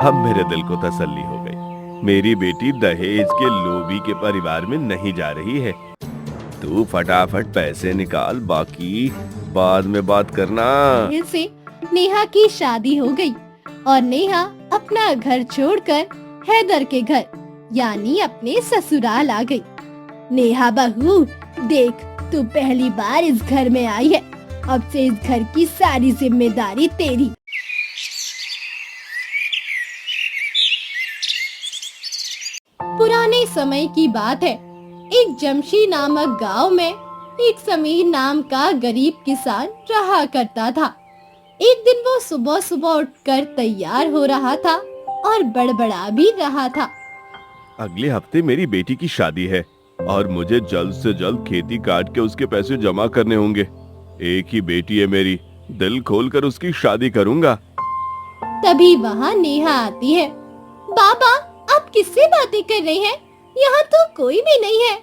अब मेरे दिल को तसल्ली हो गई। मेरी बेटी दहेज के लोभी के परिवार में नहीं जा रही है। तू फटाफट पैसे निकाल, बाकी बाद में बात करना। फिर से नेहा की शादी हो गई और नेहा अपना घर छोड़कर हैदर के घर यानी अपने ससुराल आ गई। नेहा बहू, देख तू पहली बार इस घर में आई है, अब से इस घर की सारी जिम्मेदारी तेरी। पुराने समय की बात है, एक जमशी नामक गांव में एक समीर नाम का गरीब किसान रहा करता था। एक दिन वो सुबह सुबह उठकर तैयार हो रहा था और बड़बड़ा भी रहा था। अगले हफ्ते मेरी बेटी की शादी है और मुझे जल्द से जल्द खेती काट के उसके पैसे जमा करने होंगे। एक ही बेटी है मेरी, दिल खोलकर उसकी शादी करूंगा। तभी वहाँ नेहा आती है। बाबा, आप किससे बातें कर रहे हैं? यहाँ तो कोई भी नहीं है।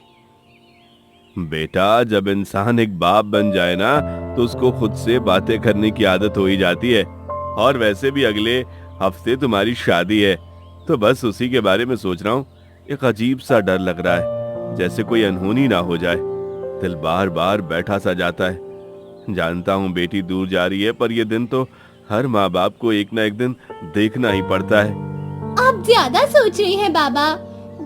बेटा, जब इंसान एक बाप बन जाए ना तो उसको खुद से बातें करने की आदत हो ही जाती है। और वैसे भी अगले हफ्ते तुम्हारी शादी है, तो बस उसी के बारे में सोच रहा हूँ। एक अजीब सा डर लग रहा है, जैसे कोई अनहोनी ना हो जाए। दिल बार बार बैठा सा जाता है। जानता हूँ बेटी दूर जा रही है, पर यह दिन तो हर माँ बाप को एक ना एक दिन देखना ही पड़ता है। आप ज्यादा सोच रहे हैं बाबा।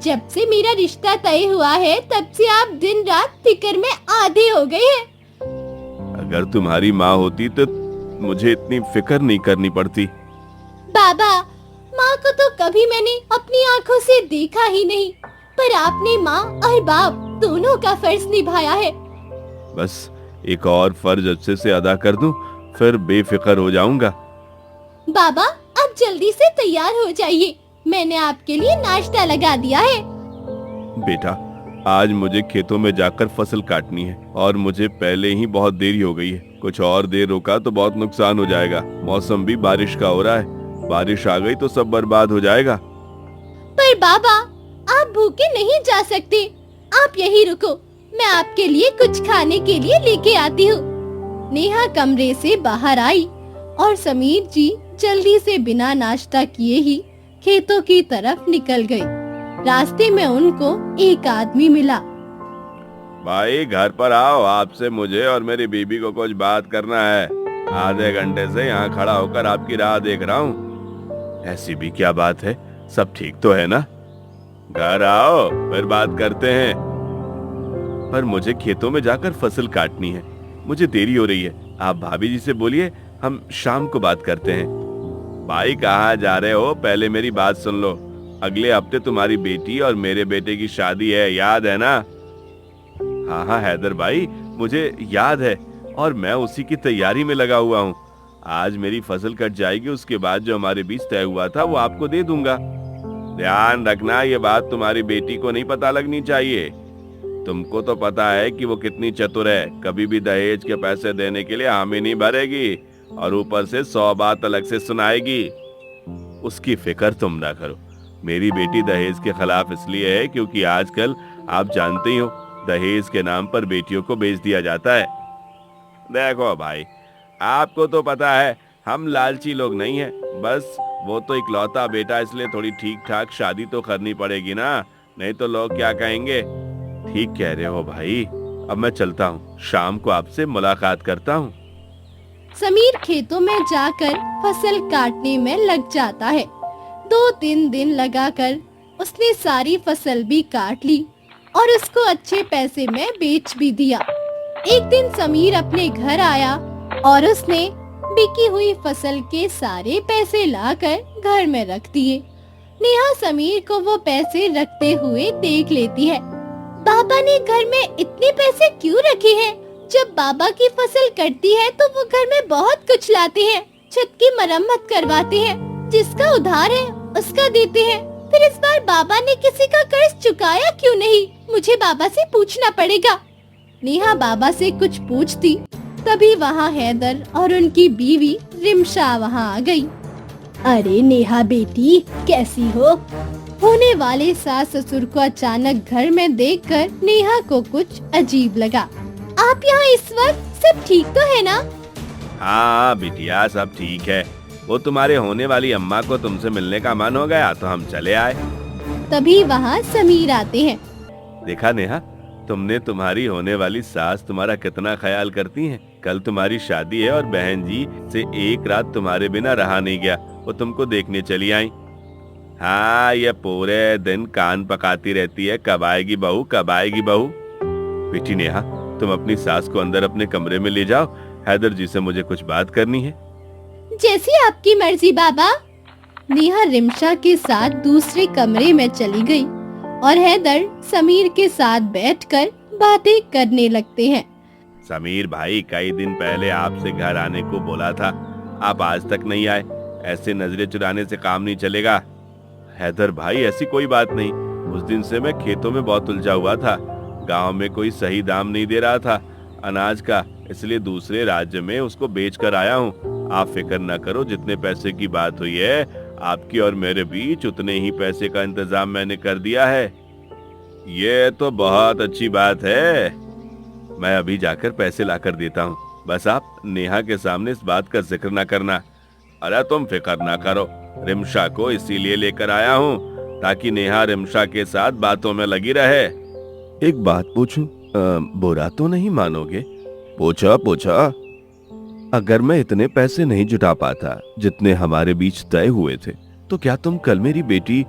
जब से मेरा रिश्ता तय हुआ है तब से आप दिन रात फिक्र में आधे हो गए हैं। अगर तुम्हारी माँ होती तो मुझे इतनी फिक्र नहीं करनी पड़ती। बाबा, माँ को तो कभी मैंने अपनी आँखों से देखा ही नहीं, पर आपने माँ और बाप दोनों का फर्ज निभाया है। बस एक और फर्ज अच्छे से अदा कर दूं, फिर बेफिक्र हो जाऊंगा। बाबा, आप जल्दी से तैयार हो जाइए, मैंने आपके लिए नाश्ता लगा दिया है। बेटा, आज मुझे खेतों में जाकर फसल काटनी है और मुझे पहले ही बहुत देरी हो गई है। कुछ और देर रुका तो बहुत नुकसान हो जाएगा। मौसम भी बारिश का हो रहा है, बारिश आ गई तो सब बर्बाद हो जाएगा। पर बाबा, आप भूखे नहीं जा सकते। आप यहीं रुको, मैं आपके लिए कुछ खाने के लिए लेके आती हूँ। नेहा कमरे से बाहर आई और समीर जी जल्दी से बिना नाश्ता किए ही खेतों की तरफ निकल गई। रास्ते में उनको एक आदमी मिला। भाई, घर पर आओ, आपसे मुझे और मेरी बीबी को कुछ बात करना है। आधे घंटे से यहाँ खड़ा होकर आपकी राह देख रहा हूँ। ऐसी भी क्या बात है? सब ठीक तो है ना? घर आओ, फिर बात करते हैं। पर मुझे खेतों में जाकर फसल काटनी है, मुझे देरी हो रही है। आप भाभी जी से बोलिए, हम शाम को बात करते हैं। भाई, कहाँ जा रहे हो? पहले मेरी बात सुन लो। अगले हफ्ते तुम्हारी बेटी और मेरे बेटे की शादी है, याद है ना? हाँ हाँ हैदर भाई, मुझे याद है और मैं उसी की तैयारी में लगा हुआ हूँ। आज मेरी फसल कट जाएगी, उसके बाद जो हमारे बीच तय हुआ था वो आपको दे दूंगा। ध्यान रखना, ये बात तुम्हारी बेटी को नहीं पता लगनी चाहिए। तुमको तो पता है कि वो कितनी चतुर है, कभी भी दहेज के पैसे देने के लिए हामी नहीं भरेगी और ऊपर से 100 बात अलग से सुनाएगी। उसकी फिक्र तुम ना करो। मेरी बेटी दहेज के खिलाफ इसलिए है क्योंकि आजकल आप जानते ही हो, दहेज के नाम पर बेटियों को बेच दिया जाता है। देखो भाई, आपको तो पता है हम लालची लोग नहीं हैं। बस वो तो इकलौता बेटा, इसलिए थोड़ी ठीक ठाक शादी तो करनी पड़ेगी ना, नहीं तो लोग क्या कहेंगे। ठीक कह रहे हो भाई, अब मैं चलता हूँ, शाम को आपसे मुलाकात करता हूँ। समीर खेतों में जाकर फसल काटने में लग जाता है। 2-3 दिन लगाकर उसने सारी फसल भी काट ली और उसको अच्छे पैसे में बेच भी दिया। एक दिन समीर अपने घर आया और उसने बिकी हुई फसल के सारे पैसे लाकर घर में रख दिए। नेहा समीर को वो पैसे रखते हुए देख लेती है। बाबा ने घर में इतने पैसे क्यों रखे हैं? जब बाबा की फसल कटती है तो वो घर में बहुत कुछ लाते हैं, छत की मरम्मत करवाते हैं, जिसका उधार है उसका देते हैं। फिर इस बार बाबा ने किसी का कर्ज चुकाया क्यों नहीं? मुझे बाबा से पूछना पड़ेगा। नेहा बाबा से कुछ पूछती, तभी वहाँ हैदर और उनकी बीवी रिमशा वहाँ आ गई। अरे नेहा बेटी, कैसी हो? होने वाले सास ससुर को अचानक घर में देखकर नेहा को कुछ अजीब लगा। आप यहाँ इस वक्त सब ठीक तो है ना? हाँ बिटिया, सब ठीक है। वो तुम्हारे होने वाली अम्मा को तुमसे मिलने का मन हो गया तो हम चले आए। तभी वहाँ समीर आते हैं। देखा नेहा, तुमने तुम्हारी होने वाली सास तुम्हारा कितना ख्याल करती हैं। कल तुम्हारी शादी है और बहन जी से एक रात तुम्हारे बिना रहा नहीं गया, वो तुमको देखने चली आई। हाँ, ये पूरे दिन कान पकाती रहती है, कब आएगी बहू, कब आएगी बहू। बेटी नेहा, तुम अपनी सास को अंदर अपने कमरे में ले जाओ, हैदर जी से मुझे कुछ बात करनी है। जैसी आपकी मर्जी बाबा। नेहा रिमशा के साथ दूसरे कमरे में चली गई और हैदर समीर के साथ बैठकर बातें करने लगते हैं। समीर भाई, कई दिन पहले आपसे घर आने को बोला था, आप आज तक नहीं आए। ऐसे नजरें चुराने से काम नहीं चलेगा। हैदर भाई, ऐसी कोई बात नहीं, उस दिन से मैं खेतों में बहुत उलझा हुआ था। गांव में कोई सही दाम नहीं दे रहा था अनाज का, इसलिए दूसरे राज्य में उसको बेच कर आया हूँ। आप फिक्र न करो, जितने पैसे की बात हुई है आपकी और मेरे बीच, उतने ही पैसे का इंतजाम मैंने कर दिया है। ये तो बहुत अच्छी बात है। मैं अभी जाकर पैसे लाकर देता हूँ, बस आप नेहा के सामने इस बात का जिक्र न करना। अरे तुम फिक्र ना करो, रिमशा को इसीलिए लेकर आया हूँ ताकि नेहा रिमशा के साथ बातों में लगी रहे। एक बात पूछूं, बुरा तो नहीं मानोगे? पूछा पूछा। अगर मैं इतने पैसे नहीं जुटा पाता जितने हमारे बीच तय हुए थे, तो क्या तुम कल मेरी बेटी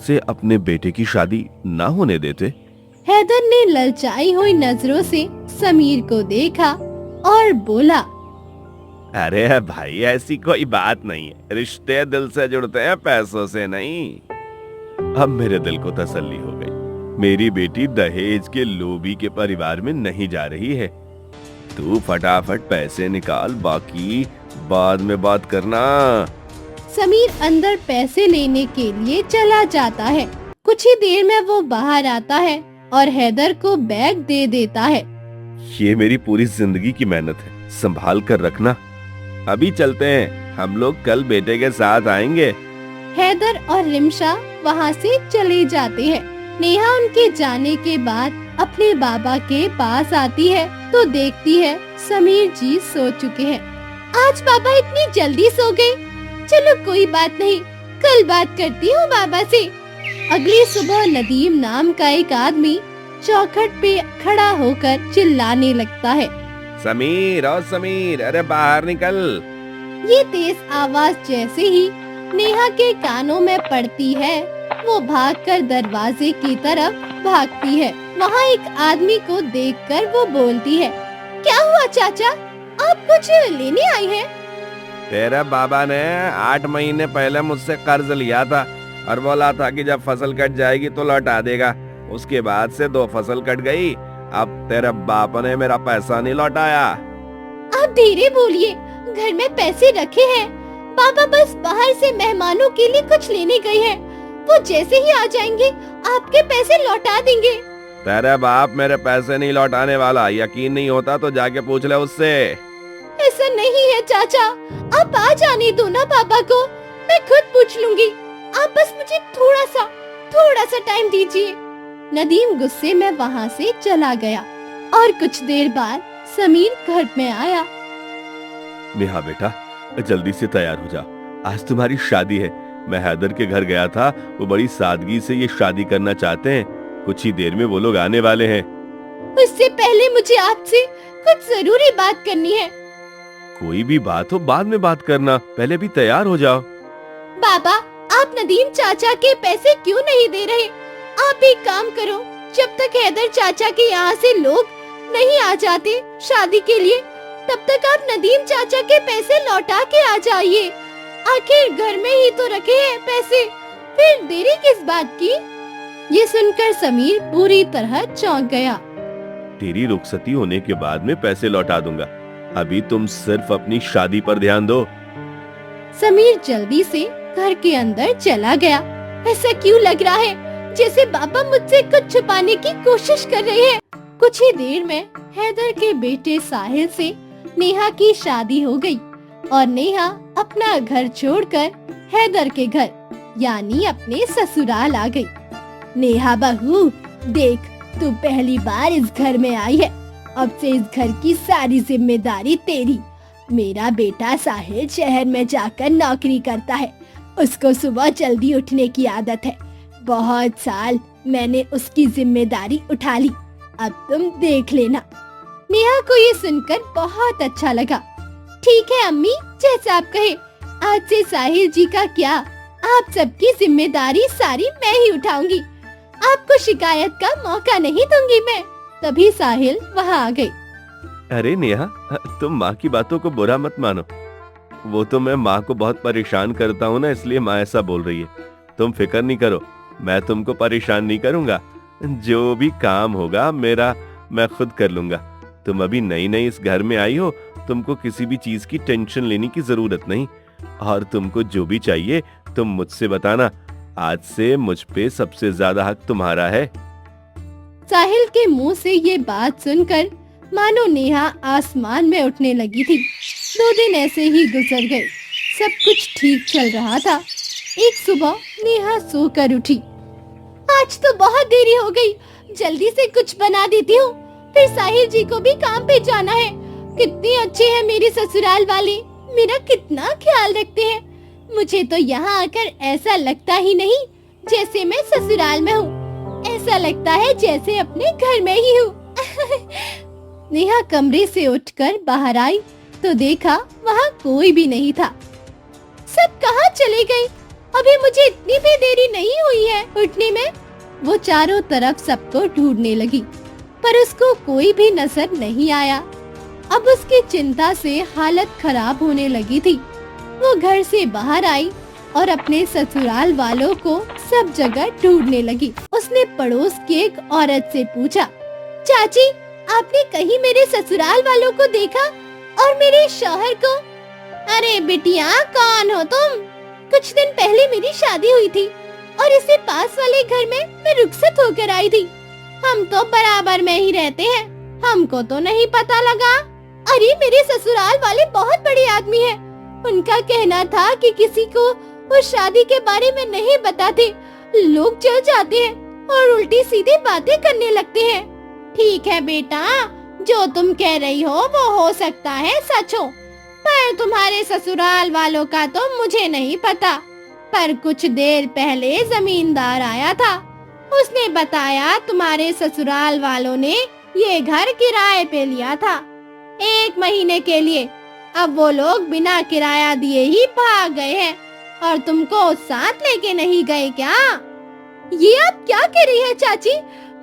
से अपने बेटे की शादी ना होने देते? हैदर ने ललचाई हुई नजरों से समीर को देखा और बोला, अरे भाई, ऐसी कोई बात नहीं है। रिश्ते दिल से जुड़ते हैं, पैसों से नहीं। अब मेरे दिल को तसल्ली हो गई। मेरी बेटी दहेज के लोभी के परिवार में नहीं जा रही है। तू फटाफट पैसे निकाल, बाकी बाद में बात करना। समीर अंदर पैसे लेने के लिए चला जाता है। कुछ ही देर में वो बाहर आता है और हैदर को बैग दे देता है। ये मेरी पूरी जिंदगी की मेहनत है, संभाल कर रखना। अभी चलते हैं, हम लोग कल बेटे के साथ आएंगे। हैदर और रिमशा वहाँ से चले जाते हैं। नेहा उनके जाने के बाद अपने बाबा के पास आती है तो देखती है समीर जी सो चुके हैं। आज बाबा इतनी जल्दी सो गए। चलो कोई बात नहीं, कल बात करती हूँ बाबा से। अगली सुबह नदीम नाम का एक आदमी चौखट पे खड़ा होकर चिल्लाने लगता है, समीर और समीर, अरे बाहर निकल। ये तेज आवाज जैसे ही नेहा के कानों में पड़ती है, वो भागकर दरवाजे की तरफ भागती है। वहाँ एक आदमी को देखकर वो बोलती है, क्या हुआ चाचा, आप कुछ लेने आई हैं? तेरे बाबा ने 8 महीने पहले मुझसे कर्ज लिया था और बोला था कि जब फसल कट जाएगी तो लौटा देगा। उसके बाद से 2 फसल कट गई, अब तेरे बाप ने मेरा पैसा नहीं लौटाया। आप धीरे बोलिए, घर में पैसे रखे हैं। बाबा बस बाहर से मेहमानों के लिए कुछ लेने गए हैं। वो जैसे ही आ जाएंगे आपके पैसे लौटा देंगे। तेरे बाप मेरे पैसे नहीं लौटाने वाला। यकीन नहीं होता तो जाके पूछ ले उससे। ऐसा नहीं है चाचा, आप आ जाने दो ना बाबा को, मैं खुद पूछ लूंगी। आप बस मुझे थोड़ा सा टाइम दीजिए। नदीम गुस्से में वहाँ से चला गया और कुछ देर बाद समीर घर में आया। नेहा बेटा, जल्दी से तैयार हो जा, आज तुम्हारी शादी है। मैं हैदर के घर गया था, वो बड़ी सादगी से ये शादी करना चाहते हैं। कुछ ही देर में वो लोग आने वाले हैं। उससे पहले मुझे आपसे कुछ जरूरी बात करनी है। कोई भी बात हो बाद में बात करना, पहले भी तैयार हो जाओ। बाबा, आप नदीम चाचा के पैसे क्यों नहीं दे रहे? आप एक काम करो, जब तक हैदर चाचा के यहाँ से लोग नहीं आ जाते शादी के लिए, तब तक आप नदीम चाचा के पैसे लौटा के आ जाइए। आखिर घर में ही तो रखे हैं पैसे, फिर देरी किस बात की? ये सुनकर समीर पूरी तरह चौंक गया। तेरी रुखसती होने के बाद में पैसे लौटा दूंगा, अभी तुम सिर्फ अपनी शादी पर ध्यान दो। समीर जल्दी से घर के अंदर चला गया। ऐसा क्यों लग रहा है जैसे बाबा मुझसे कुछ छुपाने की कोशिश कर रहे हैं। कुछ ही देर में हैदर के बेटे साहिल से नेहा की शादी हो गई और नेहा अपना घर छोड़कर हैदर के घर यानी अपने ससुराल आ गई। नेहा बहू, देख, तू पहली बार इस घर में आई है। अब से इस घर की सारी जिम्मेदारी तेरी। मेरा बेटा साहिल शहर में जाकर नौकरी करता है। उसको सुबह जल्दी उठने की आदत है। बहुत साल मैंने उसकी जिम्मेदारी उठा ली, अब तुम देख लेना। नेहा को ये सुनकर बहुत अच्छा लगा। ठीक है अम्मी, जैसा आप कहे। आज से साहिल जी का क्या, आप सबकी जिम्मेदारी सारी मैं ही उठाऊंगी। आपको शिकायत का मौका नहीं दूंगी मैं। तभी साहिल वहाँ आ गई। अरे नेहा, तुम माँ की बातों को बुरा मत मानो। वो तो मैं माँ को बहुत परेशान करता हूँ ना, इसलिए माँ ऐसा बोल रही है। तुम फिक्र नहीं करो, मैं तुमको परेशान नहीं करूँगा। जो भी काम होगा मेरा मैं खुद कर लूंगा। तुम अभी नई नई इस घर में आई हो, तुमको किसी भी चीज की टेंशन लेने की जरूरत नहीं। और तुमको जो भी चाहिए तुम मुझसे बताना। आज से मुझ पे सबसे ज्यादा हक तुम्हारा है। साहिल के मुंह से ये बात सुनकर मानो नेहा आसमान में उठने लगी थी। 2 दिन ऐसे ही गुजर गए। सब कुछ ठीक चल रहा था। एक सुबह नेहा सोकर उठी। आज तो बहुत देरी हो गई, जल्दी से कुछ बना देती हूँ, फिर साहिल जी को भी काम पे जाना है। कितनी अच्छे हैं मेरे ससुराल वाले, मेरा कितना ख्याल रखते हैं। मुझे तो यहाँ आकर ऐसा लगता ही नहीं जैसे मैं ससुराल में हूँ, ऐसा लगता है जैसे अपने घर में ही हूँ। नेहा कमरे से उठकर बाहर आई तो देखा वहाँ कोई भी नहीं था। सब कहाँ चले गए? अभी मुझे इतनी भी देरी नहीं हुई है उठने में। वो चारों तरफ सबको ढूंढने लगी, पर उसको कोई भी नजर नहीं आया। अब उसकी चिंता से हालत खराब होने लगी थी। वो घर से बाहर आई और अपने ससुराल वालों को सब जगह ढूंढने लगी। उसने पड़ोस की एक औरत से पूछा, चाची, आपने कहीं मेरे ससुराल वालों को देखा और मेरे शौहर को? अरे बिटिया, कौन हो तुम? कुछ दिन पहले मेरी शादी हुई थी और इसी पास वाले घर में मैं रुखसत होकर आई थी। हम तो बराबर में ही रहते हैं, हमको तो नहीं पता लगा। अरे मेरे ससुराल वाले बहुत बड़े आदमी हैं। उनका कहना था कि किसी को उस शादी के बारे में नहीं बताते। लोग जल जाते हैं और उल्टी सीधी बातें करने लगते हैं। ठीक है बेटा, जो तुम कह रही हो वो हो सकता है सच हो, पर तुम्हारे ससुराल वालों का तो मुझे नहीं पता। पर कुछ देर पहले जमींदार आया था, उसने बताया तुम्हारे ससुराल वालों ने ये घर किराए पे लिया था 1 महीने के लिए। अब वो लोग बिना किराया दिए ही भाग गए हैं और तुमको साथ लेके नहीं गए क्या? ये आप क्या कह रही है चाची?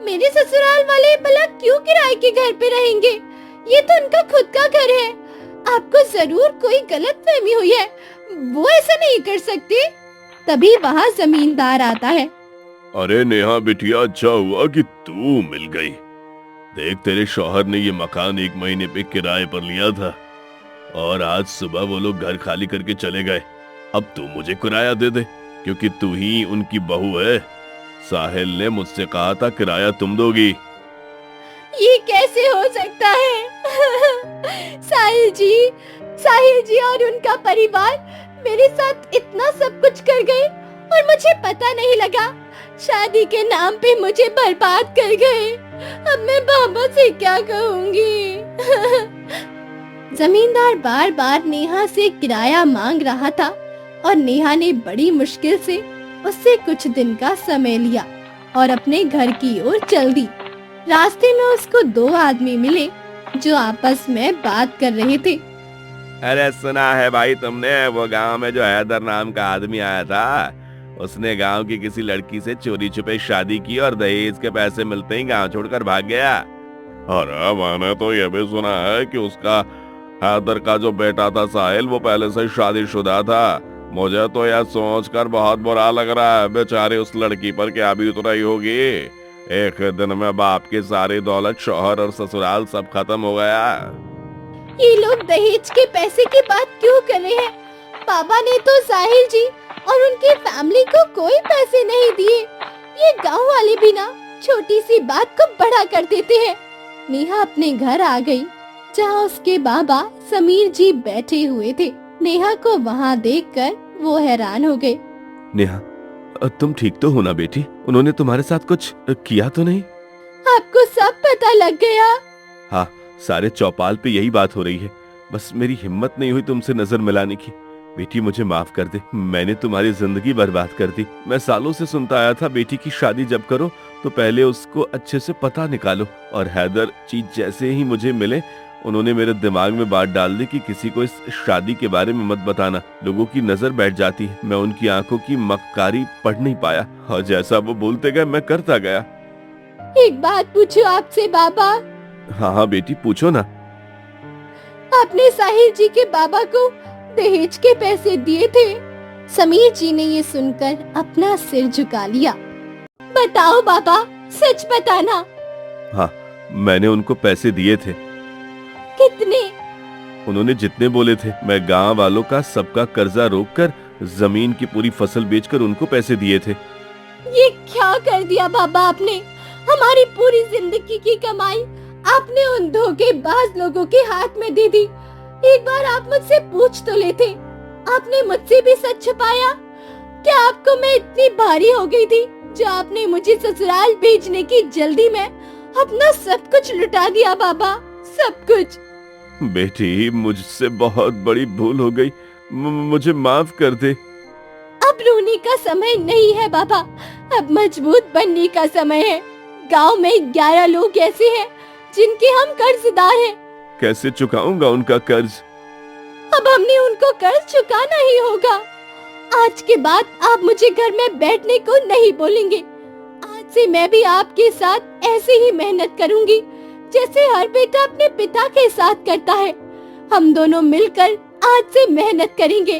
मेरे ससुराल वाले भला क्यों किराए के घर पे रहेंगे? ये तो उनका खुद का घर है। आपको जरूर कोई गलतफहमी हुई है, वो ऐसा नहीं कर सकते। तभी वहाँ जमींदार आता है। अरे नेहा बिटिया, अच्छा हुआ कि तू मिल गई। देख, तेरे शौहर ने ये मकान 1 महीने पे किराए पर लिया था और आज सुबह वो लोग घर खाली करके चले गए। अब तू मुझे किराया दे दे, क्योंकि तू ही उनकी बहू है। साहिल ने मुझसे कहा था किराया तुम दोगी। ये कैसे हो सकता है? साहिल जी और उनका परिवार मेरे साथ इतना सब कुछ कर गए और मुझे पता नहीं लगा। शादी के नाम पे मुझे बर्बाद कर गए। अब मैं बाबा से क्या कहूँगी? जमींदार बार बार नेहा से किराया मांग रहा था और नेहा ने बड़ी मुश्किल से उससे कुछ दिन का समय लिया और अपने घर की ओर चल दी। रास्ते में उसको 2 आदमी मिले जो आपस में बात कर रहे थे। अरे सुना है भाई तुमने, वो गांव में जो हैदर नाम का आदमी आया था, उसने गांव की किसी लड़की से चोरी छुपे शादी की और दहेज के पैसे मिलते ही गांव छोड़कर भाग गया। और मैंने तो ये भी सुना है कि उसका हैदर का जो बेटा था साहिल, वो पहले से शादीशुदा था। मुझे तो यह सोचकर बहुत बुरा लग रहा है, बेचारी उस लड़की पर क्या बीत रही होगी। एक दिन में बाप की सारी दौलत, शौहर और ससुराल सब खत्म हो गया। ये लोग दहेज के पैसे की बात क्यों कर रहे हैं? पापा ने तो साहिल जी और उनकी फैमिली को कोई पैसे नहीं दिए। ये गांव वाले भी ना छोटी सी बात को बड़ा कर देते हैं। नेहा अपने घर आ गई, जहाँ उसके बाबा समीर जी बैठे हुए थे। नेहा को वहाँ देखकर वो हैरान हो गए। नेहा, तुम ठीक तो हो ना बेटी? उन्होंने तुम्हारे साथ कुछ किया तो नहीं? आपको सब पता लग गया? हाँ, सारे चौपाल पे यही बात हो रही है। बस मेरी हिम्मत नहीं हुई तुमसे नजर मिलाने की। बेटी मुझे माफ कर दे, मैंने तुम्हारी जिंदगी बर्बाद कर दी। मैं सालों से सुनता आया था बेटी की शादी जब करो तो पहले उसको अच्छे से पता निकालो, और हैदर चीज जैसे ही मुझे मिले उन्होंने मेरे दिमाग में बात डाल दी कि किसी को इस शादी के बारे में मत बताना, लोगों की नजर बैठ जाती है। मैं उनकी आंखों की मक्कारी पढ़ नहीं पाया और जैसा वो बोलते गए मैं करता गया। एक बात पूछो आपसे बाबा, हाँ हाँ बेटी पूछो ना। आपने साहिल जी के बाबा को दहेज के पैसे दिए थे? समीर जी ने ये सुनकर अपना सिर झुका लिया। बताओ बाबा, सच बताना। हाँ, मैंने उनको पैसे दिए थे। कितने? उन्होंने जितने बोले थे। मैं गांव वालों का सबका कर्जा रोककर जमीन की पूरी फसल बेचकर उनको पैसे दिए थे। ये क्या कर दिया बाबा आपने? हमारी पूरी जिंदगी की कमाई आपने उन धोखेबाज लोगों के हाथ में दे दी। एक बार आप मुझसे पूछ तो लेते। आपने मुझसे भी सच छुपाया। क्या आपको मैं इतनी भारी हो गई थी जो आपने मुझे ससुराल भेजने की जल्दी में अपना सब कुछ लुटा दिया बाबा, सब कुछ। बेटी मुझसे बहुत बड़ी भूल हो गई, मुझे माफ कर दे। अब रोने का समय नहीं है बाबा, अब मजबूत बनने का समय है। गांव में 11 लोग ऐसे हैं जिनके हम कर्जदार हैं। कैसे चुकाऊंगा उनका कर्ज? अब हमने उनको कर्ज चुकाना ही होगा। आज के बाद आप मुझे घर में बैठने को नहीं बोलेंगे। आज से मैं भी आपके साथ ऐसे ही मेहनत करूंगी जैसे हर बेटा अपने पिता के साथ करता है। हम दोनों मिलकर आज से मेहनत करेंगे।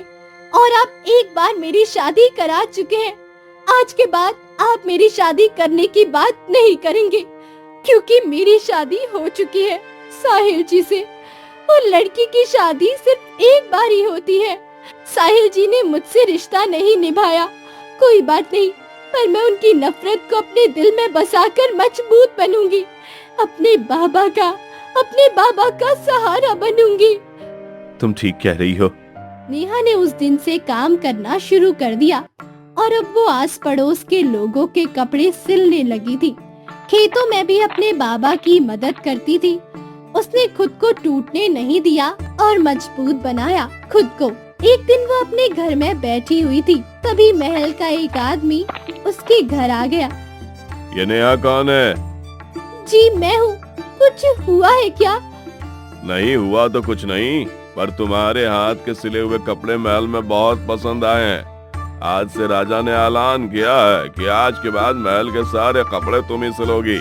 और आप एक बार मेरी शादी करा चुके हैं, आज के बाद आप मेरी शादी करने की बात नहीं करेंगे, क्योंकि मेरी शादी हो चुकी है साहिल जी से। और लड़की की शादी सिर्फ एक बार ही होती है। साहिल जी ने मुझसे रिश्ता नहीं निभाया, कोई बात नहीं, पर मैं उनकी नफरत को अपने दिल में बसाकर मजबूत बनूंगी। अपने बाबा का सहारा बनूंगी। तुम ठीक कह रही हो। नेहा ने उस दिन से काम करना शुरू कर दिया और अब वो आस पड़ोस के लोगों के कपड़े सिलने लगी थी। खेतों में भी अपने बाबा की मदद करती थी। उसने खुद को टूटने नहीं दिया और मजबूत बनाया खुद को। एक दिन वो अपने घर में बैठी हुई थी, तभी महल का एक आदमी उसके घर आ गया। ये नेहा कौन है? जी मैं हूँ। कुछ हुआ है क्या? नहीं हुआ तो कुछ नहीं, पर तुम्हारे हाथ के सिले हुए कपड़े महल में बहुत पसंद आए हैं। आज से राजा ने ऐलान किया है कि आज के बाद महल के सारे कपड़े तुम ही सिलोगी,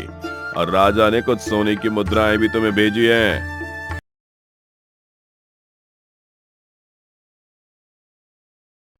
और राजा ने कुछ सोने की मुद्राएं भी तुम्हें भेजी हैं।